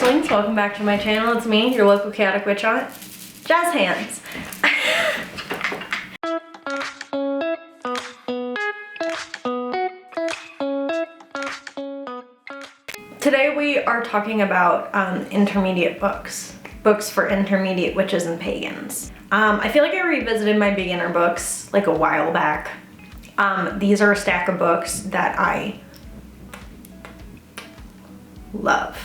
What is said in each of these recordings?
witchlings, welcome back to my channel. It's me, your local chaotic witch aunt, Jazz Hands. Today we are talking about intermediate books for intermediate witches and pagans. I feel like I revisited my beginner books like a while back. These are a stack of books that I love.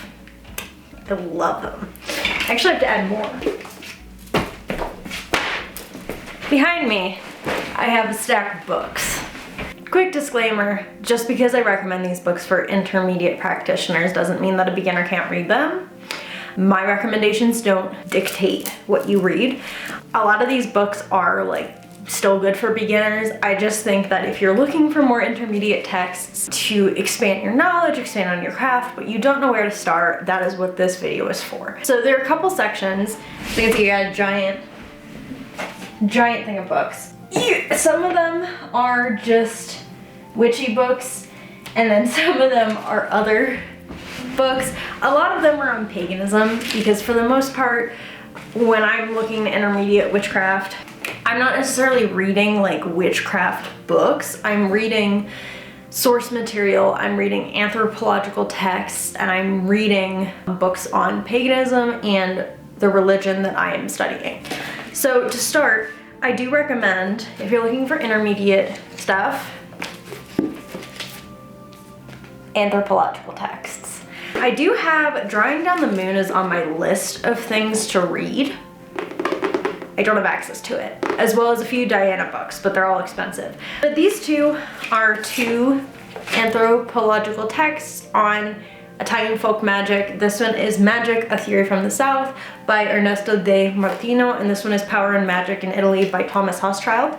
I love them. I actually have to add more. Behind me, I have a stack of books. Quick disclaimer, just because I recommend these books for intermediate practitioners doesn't mean that a beginner can't read them. My recommendations don't dictate what you read. A lot of these books are like still good for beginners. I just think that if you're looking for more intermediate texts to expand your knowledge, expand on your craft, but you don't know where to start, that is what this video is for. So there are a couple sections. So you can see I got a giant thing of books. Some of them are just witchy books, and then some of them are other books. A lot of them are on paganism, because for the most part, when I'm looking at intermediate witchcraft, I'm not necessarily reading like witchcraft books. I'm reading source material, I'm reading anthropological texts, and I'm reading books on paganism and the religion that I am studying. So to start, I do recommend, if you're looking for intermediate stuff, anthropological texts. I do have Drawing Down the Moon is on my list of things to read. I don't have access to it, as well as a few Diana books, but they're all expensive. But these two are two anthropological texts on Italian folk magic. This one is Magic, A Theory from the South by Ernesto Dimartino, and this one is Power and Magic in Italy by Thomas Hauschild.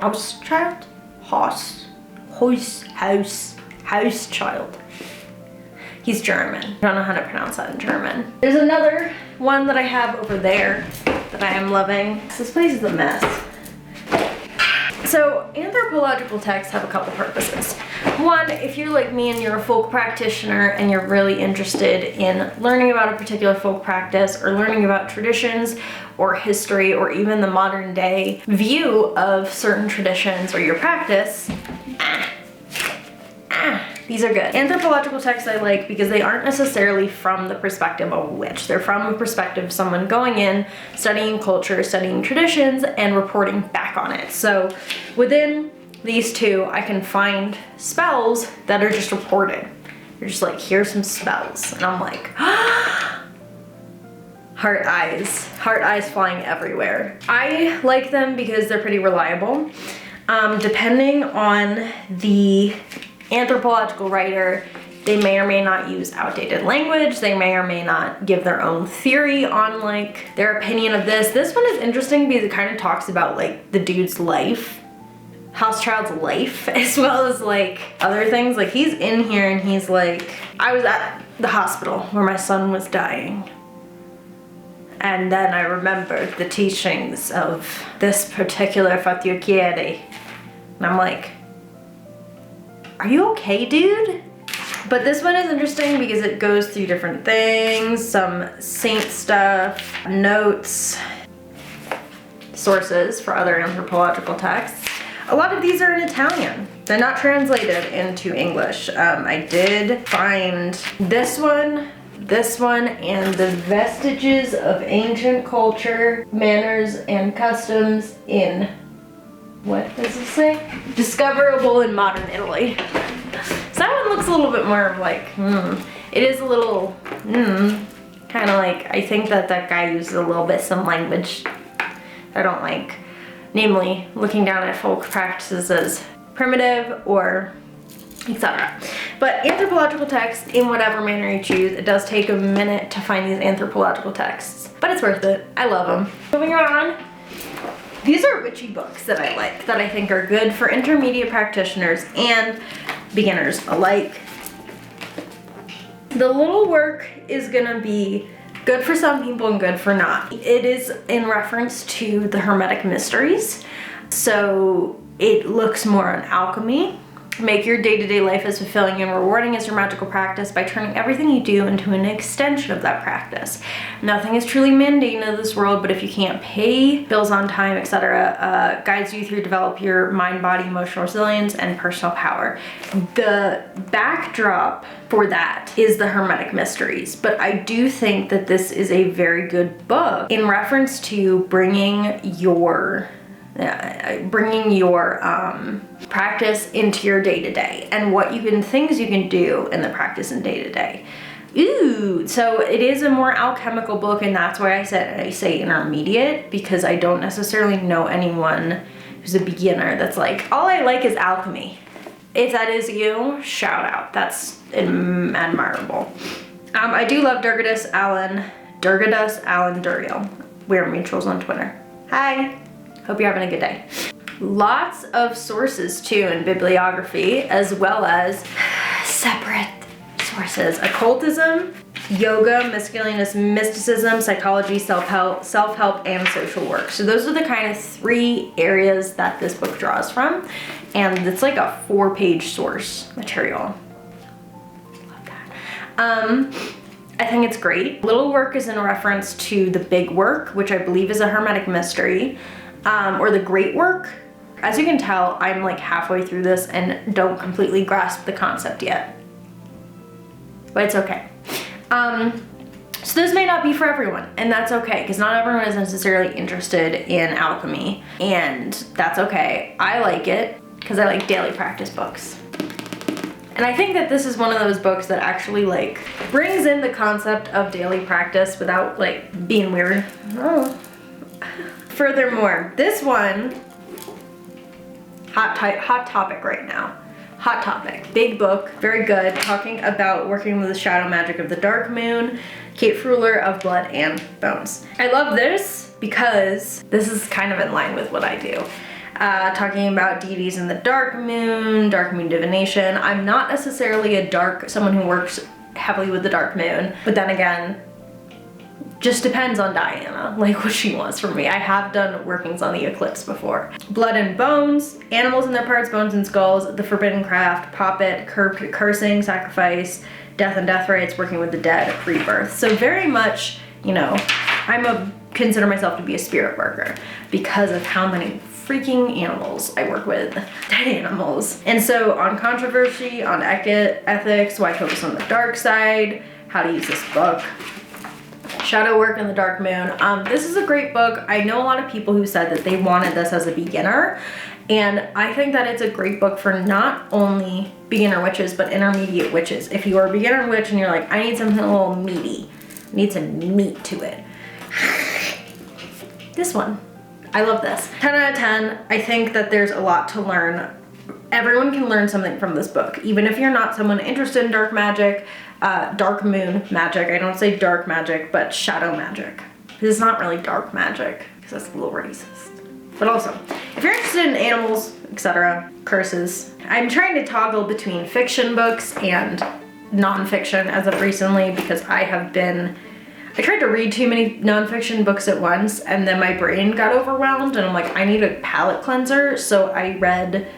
Hauschild. He's German. I don't know how to pronounce that in German. There's another one that I have over there that I am loving. This place is a mess. So anthropological texts have a couple purposes. One, if you're like me and you're a folk practitioner and you're really interested in learning about a particular folk practice or learning about traditions or history or even the modern day view of certain traditions or your practice, these are good. Anthropological texts I like because they aren't necessarily from the perspective of a witch. They're from a perspective of someone going in, studying culture, studying traditions, and reporting back on it. So within these two, I can find spells that are just reported. They're just like, here's some spells. And I'm like, heart eyes flying everywhere. I like them because they're pretty reliable. Depending on the anthropological writer, they may or may not use outdated language. They may or may not give their own theory on like their opinion of this. This one is interesting because it kind of talks about like the dude's life, Hauschild's life, as well as like other things. Like he's in here and he's like, I was at the hospital where my son was dying. And then I remembered the teachings of this particular Papyri. And I'm like, are you okay, dude? But this one is interesting because it goes through different things, some saint stuff, notes, sources for other anthropological texts. A lot of these are in Italian. They're not translated into English. I did find this one, and the vestiges of ancient culture, manners, and customs in, what does it say? Discoverable in modern Italy. So that one looks a little bit more of like, it is a little, kind of like, I think that guy uses a little bit some language I don't like. Namely, looking down at folk practices as primitive or etc. But anthropological texts, in whatever manner you choose, it does take a minute to find these anthropological texts, but it's worth it. I love them. Moving on. These are witchy books that I like, that I think are good for intermediate practitioners and beginners alike. The little work is gonna be good for some people and good for not. It is in reference to the Hermetic Mysteries, so it looks more on alchemy. Make your day-to-day life as fulfilling and rewarding as your magical practice by turning everything you do into an extension of that practice. Nothing is truly mundane in this world, but if you can't pay bills on time, etc., guides you through develop your mind, body, emotional resilience, and personal power. The backdrop for that is the Hermetic Mysteries, but I do think that this is a very good book in reference to bringing your practice into your day-to-day and what things you can do in the practice in day-to-day. Ooh, so it is a more alchemical book, and that's why I say intermediate, because I don't necessarily know anyone who's a beginner that's like, all I like is alchemy. If that is you, shout out. That's admirable. I do love Durgadas, Allon, Duriel. We are mutuals on Twitter. Hi. Hope you're having a good day. Lots of sources too in bibliography, as well as separate sources. Occultism, yoga, miscellaneous mysticism, psychology, self-help, and social work. So those are the kind of 3 areas that this book draws from. And it's like a 4-page source material. Love that. I think it's great. Little work is in reference to the big work, which I believe is a Hermetic mystery. Or the great work. As you can tell, I'm like halfway through this and don't completely grasp the concept yet. But it's okay. So this may not be for everyone, and that's okay, because not everyone is necessarily interested in alchemy, and that's okay. I like it, because I like daily practice books. And I think that this is one of those books that actually like brings in the concept of daily practice without like being weird. Oh. Furthermore, this one, hot topic right now. Hot topic, big book, very good, talking about working with the shadow magic of the dark moon, Kate Freuler of Blood and Bones. I love this because this is kind of in line with what I do. Talking about deities in the dark moon divination. I'm not necessarily someone who works heavily with the dark moon, but then again, just depends on Diana, like what she wants from me. I have done workings on the eclipse before. Blood and Bones, animals and their parts, bones and skulls, the forbidden craft, puppet, cursing, sacrifice, death and death rites, working with the dead, rebirth. So very much, you know, consider myself to be a spirit worker because of how many freaking animals I work with, dead animals. And so on controversy, on ethics, why focus on the dark side, how to use this book, Shadow Work in the Dark Moon. This is a great book. I know a lot of people who said that they wanted this as a beginner, and I think that it's a great book for not only beginner witches, but intermediate witches. If you are a beginner witch and you're like, I need something a little meaty, need some meat to it. This one, I love this. 10 out of 10, I think that there's a lot to learn. Everyone can learn something from this book, even if you're not someone interested in dark magic, dark moon magic. I don't say dark magic, but shadow magic. This is not really dark magic, because that's a little racist. But also, if you're interested in animals, etc., curses, I'm trying to toggle between fiction books and nonfiction as of recently, because I tried to read too many nonfiction books at once, and then my brain got overwhelmed, and I'm like, I need a palate cleanser, so I read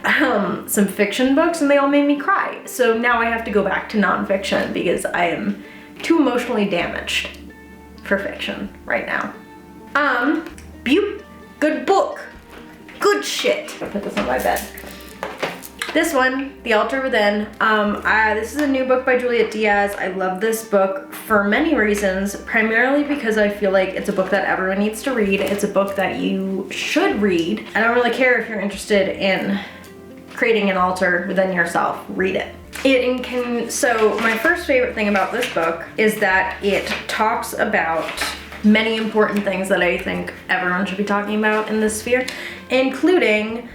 some fiction books, and they all made me cry. So now I have to go back to nonfiction, because I am too emotionally damaged for fiction right now. Good book. Good shit. I'll put this on my bed. This one, The Altar Within, this is a new book by Juliet Diaz. I love this book for many reasons, primarily because I feel like it's a book that everyone needs to read. It's a book that you should read. I don't really care if you're interested in creating an altar within yourself, read it. So my first favorite thing about this book is that it talks about many important things that I think everyone should be talking about in this sphere, including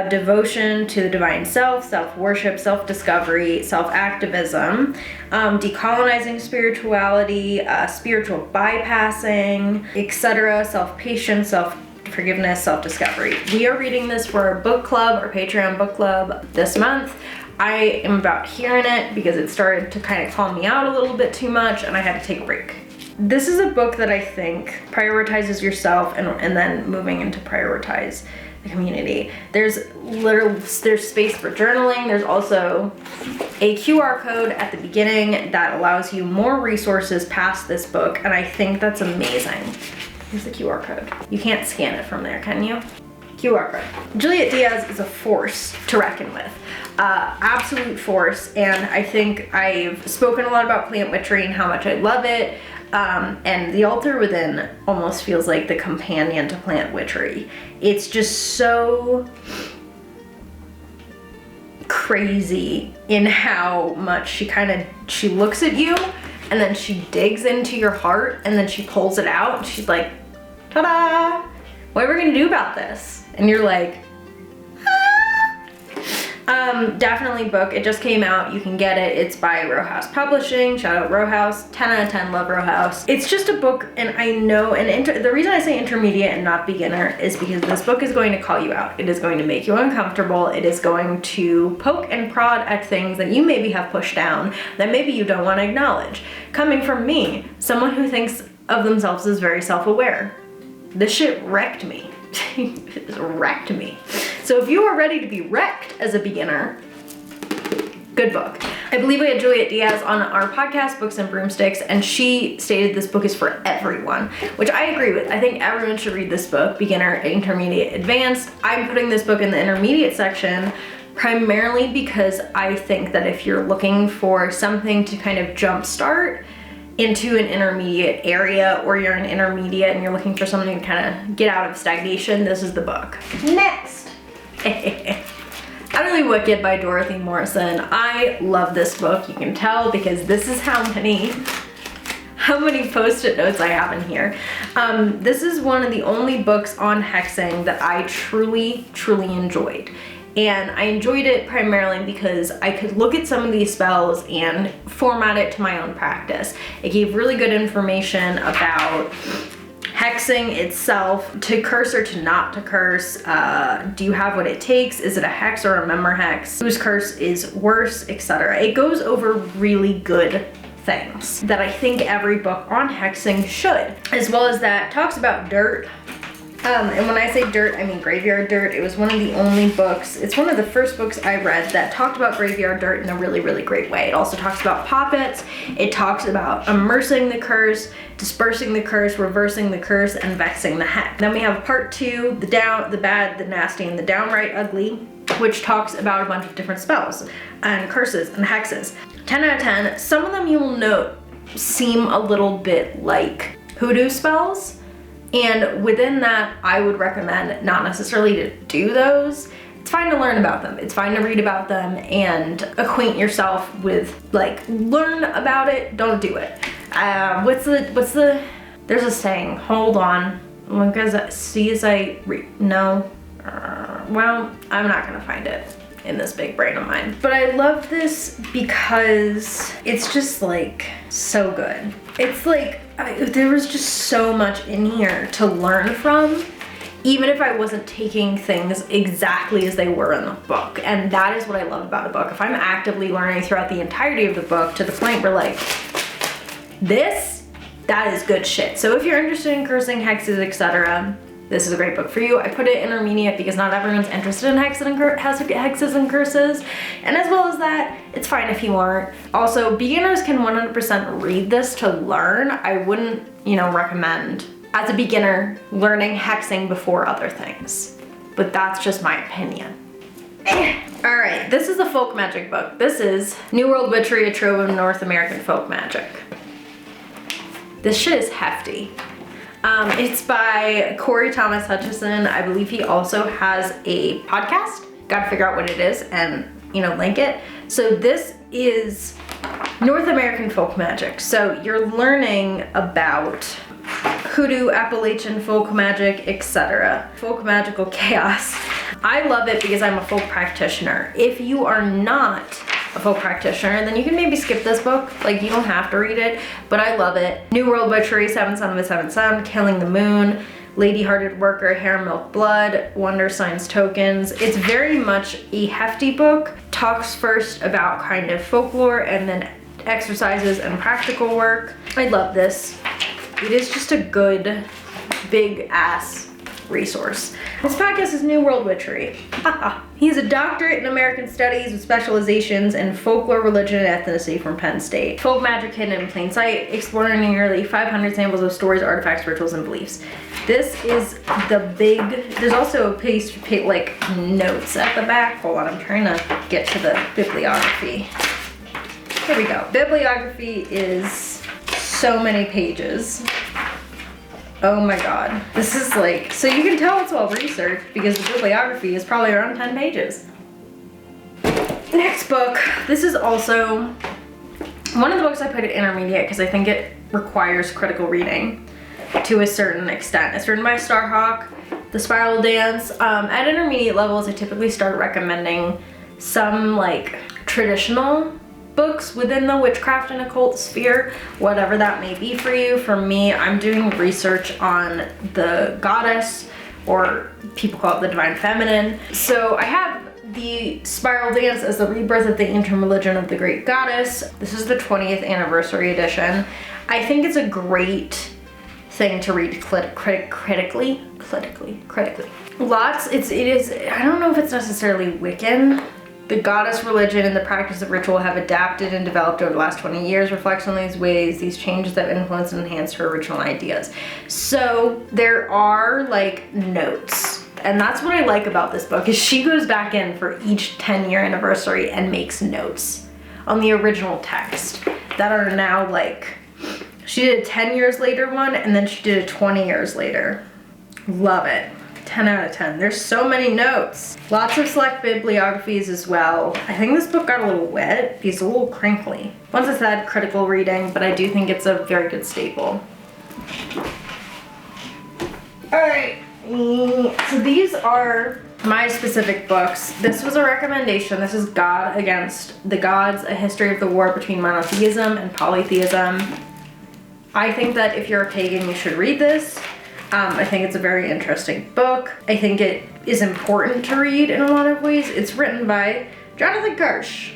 devotion to the divine self, self-worship, self-discovery, self-activism, decolonizing spirituality, spiritual bypassing, etc., self-patience, self-forgiveness, self-discovery. We are reading this for our book club, our Patreon book club this month. I am about hearing it because it started to kind of calm me out a little bit too much, and I had to take a break. This is a book that I think prioritizes yourself and then moving into prioritize the community. There's space for journaling. There's also a QR code at the beginning that allows you more resources past this book, and I think that's amazing. Here's the QR code. You can't scan it from there, can you? QR code. Juliet Diaz is a force to reckon with. Absolute force, and I think I've spoken a lot about plant witchery and how much I love it. And The Altar Within almost feels like the companion to plant witchery. It's just so crazy in how much she looks at you and then she digs into your heart and then she pulls it out and she's like, ta-da! What are we gonna do about this? And you're like, definitely book. It just came out. You can get it. It's by Row House Publishing. Shout out Row House. 10 out of 10. Love Row House. It's just a book, and I know, and the reason I say intermediate and not beginner is because this book is going to call you out. It is going to make you uncomfortable. It is going to poke and prod at things that you maybe have pushed down that maybe you don't want to acknowledge. Coming from me, someone who thinks of themselves as very self-aware. This shit wrecked me. It just wrecked me. So if you are ready to be wrecked as a beginner, good book. I believe we had Juliet Diaz on our podcast, Books and Broomsticks, and she stated this book is for everyone, which I agree with. I think everyone should read this book, beginner, intermediate, advanced. I'm putting this book in the intermediate section primarily because I think that if you're looking for something to kind of jumpstart into an intermediate area, or you're an intermediate and you're looking for something to kind of get out of stagnation, this is the book. Next! Utterly Wicked by Dorothy Morrison. I love this book, you can tell, because this is how many post-it notes I have in here. This is one of the only books on hexing that I truly, truly enjoyed. And I enjoyed it primarily because I could look at some of these spells and format it to my own practice. It gave really good information about hexing itself, to curse or to not to curse. Do you have what it takes? Is it a hex or a member hex? Whose curse is worse, etc. It goes over really good things that I think every book on hexing should. As well as that, talks about dirt. And when I say dirt, I mean graveyard dirt. It was one of the only books, it's one of the first books I read that talked about graveyard dirt in a really, really great way. It also talks about poppets. It talks about immersing the curse, dispersing the curse, reversing the curse, and vexing the heck. Then we have part 2, the bad, the nasty, and the downright ugly, which talks about a bunch of different spells and curses and hexes. 10 out of 10. Some of them you will note seem a little bit like hoodoo spells. And within that, I would recommend not necessarily to do those. It's fine to learn about them. It's fine to read about them and acquaint yourself with, like, learn about it, don't do it. There's a saying, hold on. No. Well, I'm not gonna find it in this big brain of mine. But I love this because it's just like so good. It's like, there was just so much in here to learn from, even if I wasn't taking things exactly as they were in the book. And that is what I love about a book. If I'm actively learning throughout the entirety of the book to the point where, like, that is good shit. So if you're interested in cursing, hexes, etc., this is a great book for you. I put it intermediate because not everyone's interested in hexes and curses. And as well as that, it's fine if you aren't. Also, beginners can 100% read this to learn. I wouldn't, recommend, as a beginner, learning hexing before other things. But that's just my opinion. All right, this is a folk magic book. This is New World Witchery, a Trove of North American Folk Magic. This shit is hefty. It's by Cory Thomas Hutcheson. I believe he also has a podcast. Gotta figure out what it is and, link it. So this is North American folk magic. So you're learning about hoodoo, Appalachian folk magic, etc. Folk magical chaos. I love it because I'm a folk practitioner. If you are not a folk practitioner, then you can maybe skip this book. Like, you don't have to read it, but I love it. New World Witchery, Seventh Son of a Seventh Son, Killing the Moon, Lady-Hearted Worker, Hair, Milk, Blood, Wonder Signs, Tokens. It's very much a hefty book. Talks first about kind of folklore and then exercises and practical work. I love this. It is just a good, big ass resource. This podcast is New World Witchery. He has a doctorate in American Studies with specializations in folklore, religion, and ethnicity from Penn State. Folk magic hidden in plain sight, exploring nearly 500 samples of stories, artifacts, rituals, and beliefs. This is the big, there's also a piece, like notes at the back. Hold on, I'm trying to get to the bibliography. Here we go. Bibliography is so many pages. Oh my god. This is like, so you can tell it's well researched because the bibliography is probably around 10 pages. Next book. This is also one of the books I put at intermediate because I think it requires critical reading to a certain extent. It's written by Starhawk, The Spiral Dance. At intermediate levels, I typically start recommending some like traditional books within the witchcraft and occult sphere, whatever that may be for you. For me, I'm doing research on the goddess, or people call it the divine feminine. So I have the Spiral Dance as the rebirth of the ancient religion of the great goddess. This is the 20th anniversary edition. I think it's a great thing to read critically. Lots, it is, I don't know if it's necessarily Wiccan. The goddess religion and the practice of ritual have adapted and developed over the last 20 years, reflects on these ways, these changes that influence and enhance her original ideas. So there are like notes. And that's what I like about this book, is she goes back in for each 10-year anniversary and makes notes on the original text that are now like, she did a 10 years later one, and then she did a 20 years later. Love it. 10 out of 10. There's so many notes. Lots of select bibliographies as well. I think this book got a little wet because it's a little crinkly. Once it's had critical reading, but I do think it's a very good staple. Alright, so these are my specific books. This was a recommendation. This is God Against the Gods, A History of the War Between Monotheism and Polytheism. I think that if you're a pagan, you should read this. I think it's a very interesting book. I think it is important to read in a lot of ways. It's written by Jonathan Kirsch.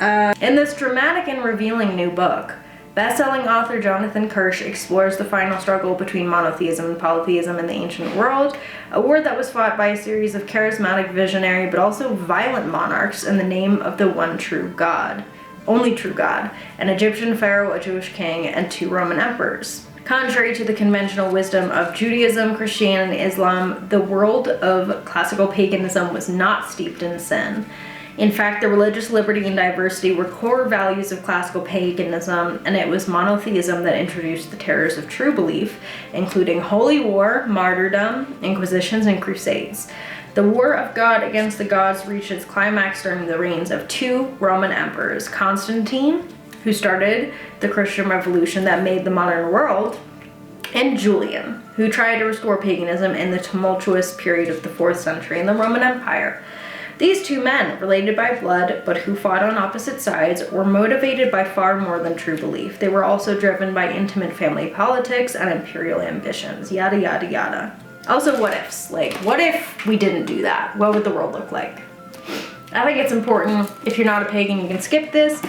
In this dramatic and revealing new book, best-selling author Jonathan Kirsch explores the final struggle between monotheism and polytheism in the ancient world, a war that was fought by a series of charismatic, visionary, but also violent monarchs in the name of the one true God. Only true God, an Egyptian pharaoh, a Jewish king, and 2 Roman emperors. Contrary to the conventional wisdom of Judaism, Christianity, and Islam, the world of classical paganism was not steeped in sin. In fact, the religious liberty and diversity were core values of classical paganism, and it was monotheism that introduced the terrors of true belief, including holy war, martyrdom, inquisitions, and crusades. The war of God against the gods reached its climax during the reigns of 2 Roman emperors, Constantine, who started the Christian revolution that made the modern world, and Julian, who tried to restore paganism in the tumultuous period of the 4th century in the Roman Empire. These 2 men, related by blood, but who fought on opposite sides, were motivated by far more than true belief. They were also driven by intimate family politics and imperial ambitions, yada yada yada. Also, what ifs? Like, what if we didn't do that? What would the world look like? I think it's important. If you're not a pagan, you can skip this.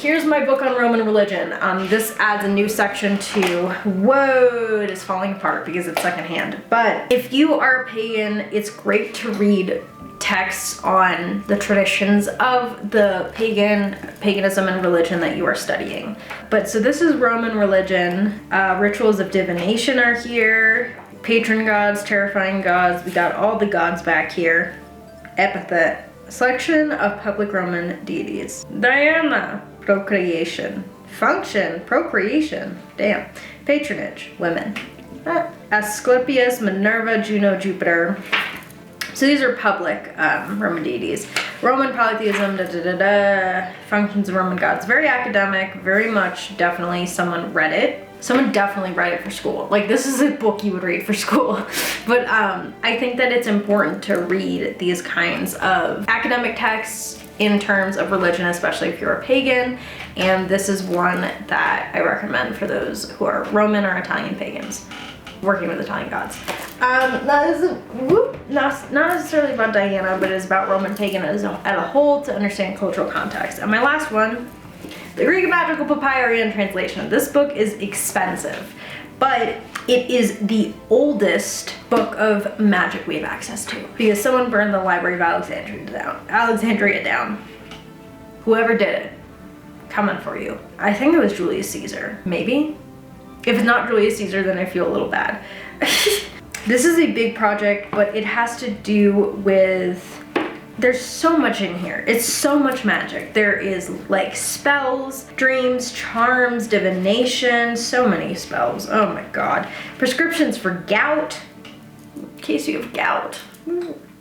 Here's my book on Roman religion. This adds a new section to, whoa, it is falling apart because it's secondhand. But if you are a pagan, it's great to read texts on the traditions of the paganism and religion that you are studying. But so this is Roman religion. Rituals of divination are here. Patron gods, terrifying gods. We got all the gods back here. Epithet. Selection of public Roman deities. Diana, procreation. Function, procreation. Damn. Patronage, women. Asclepius, Minerva, Juno, Jupiter. So these are public Roman deities. Roman polytheism, functions of Roman gods. Very academic, very much, definitely someone read it. Someone definitely read it for school. Like, this is a book you would read for school. But I think that it's important to read these kinds of academic texts in terms of religion, especially if you're a pagan. And this is one that I recommend for those who are Roman or Italian pagans, working with Italian gods. That isn't not necessarily about Diana, but it's about Roman paganism as a whole to understand cultural context. And my last one, the Greek Magical Papyri in translation. This book is expensive, but it is the oldest book of magic we have access to because someone burned the Library of Alexandria down. Whoever did it, coming for you. I think it was Julius Caesar, maybe? If it's not Julius Caesar, then I feel a little bad. This is a big project, but it has to do with, there's so much in here. It's so much magic. There is like spells, dreams, charms, divination, so many spells. Oh my God. Prescriptions for gout, in case you have gout.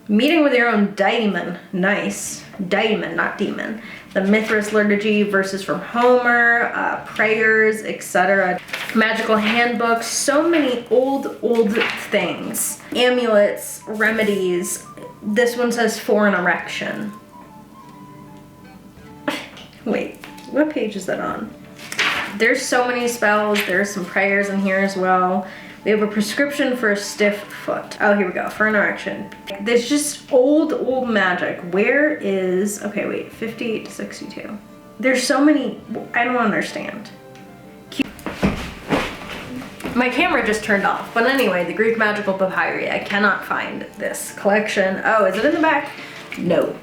Meeting with your own daemon, nice. Daemon, not demon. The Mithras liturgy, verses from Homer, prayers, etc. Magical handbooks, so many old things. Amulets, remedies. This one says for an erection. Wait, what page is that on? There's so many spells. There's some prayers in here as well. We have a prescription for a stiff foot. Oh, here we go, for an erection. There's just old magic. Where is, okay, wait, 58 to 62. There's so many, I don't understand. My camera just turned off, but anyway, the Greek magical papyri. I cannot find this collection. Oh, is it in the back? No.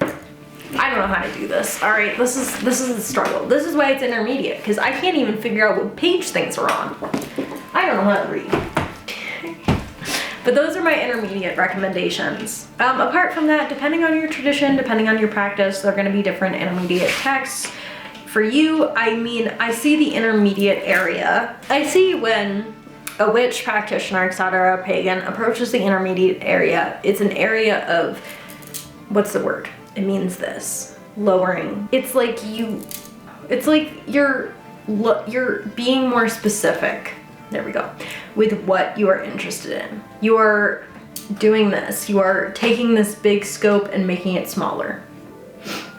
I don't know how to do this. All right, this is a struggle. This is why it's intermediate, because I can't even figure out what page things are on. I don't know how to read. But those are my intermediate recommendations. Apart from that, depending on your tradition, depending on your practice, there are gonna be different intermediate texts. For you, I mean, I see the intermediate area. I see when a witch, practitioner, etc., pagan approaches the intermediate area, it's an area of, what's the word? It means this, lowering. It's like you're being more specific. There we go. With what you are interested in. You are doing this. You are taking this big scope and making it smaller.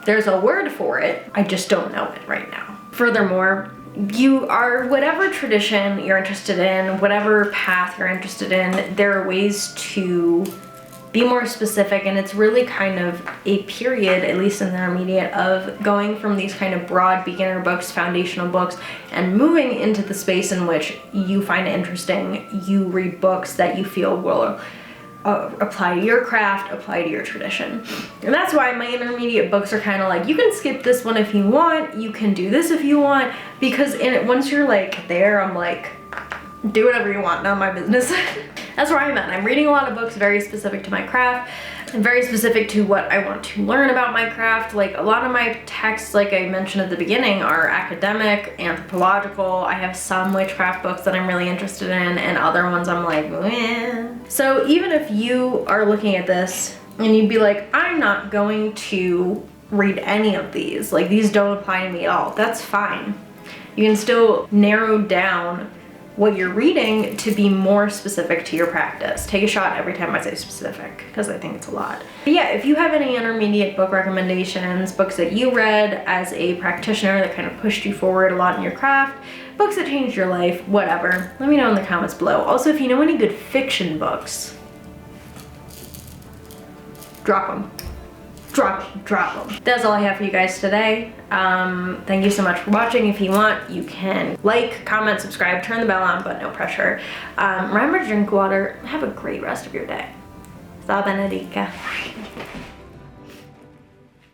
There's a word for it. I just don't know it right now. Furthermore, you are whatever tradition you're interested in, whatever path you're interested in, there are ways to be more specific, and it's really kind of a period, at least in the intermediate, of going from these kind of broad beginner books, foundational books, and moving into the space in which you find interesting. You read books that you feel will apply to your craft, apply to your tradition. And that's why my intermediate books are kind of like, you can skip this one if you want, you can do this if you want, because in it, once you're like there, I'm like, do whatever you want, not my business. That's where I'm at. I'm reading a lot of books very specific to my craft and very specific to what I want to learn about my craft. Like a lot of my texts, like I mentioned at the beginning, are academic, anthropological. I have some witchcraft books that I'm really interested in, and other ones I'm like, eh. So even if you are looking at this and you'd be like, I'm not going to read any of these, like these don't apply to me at all, that's fine. You can still narrow down what you're reading to be more specific to your practice. Take a shot every time I say specific, because I think it's a lot. But yeah, if you have any intermediate book recommendations, books that you read as a practitioner that kind of pushed you forward a lot in your craft, books that changed your life, whatever, let me know in the comments below. Also, if you know any good fiction books, drop them. Drop them. That's all I have for you guys today. Thank you so much for watching. If you want, you can like, comment, subscribe, turn the bell on, but no pressure. Remember to drink water. Have a great rest of your day. Sa benedica.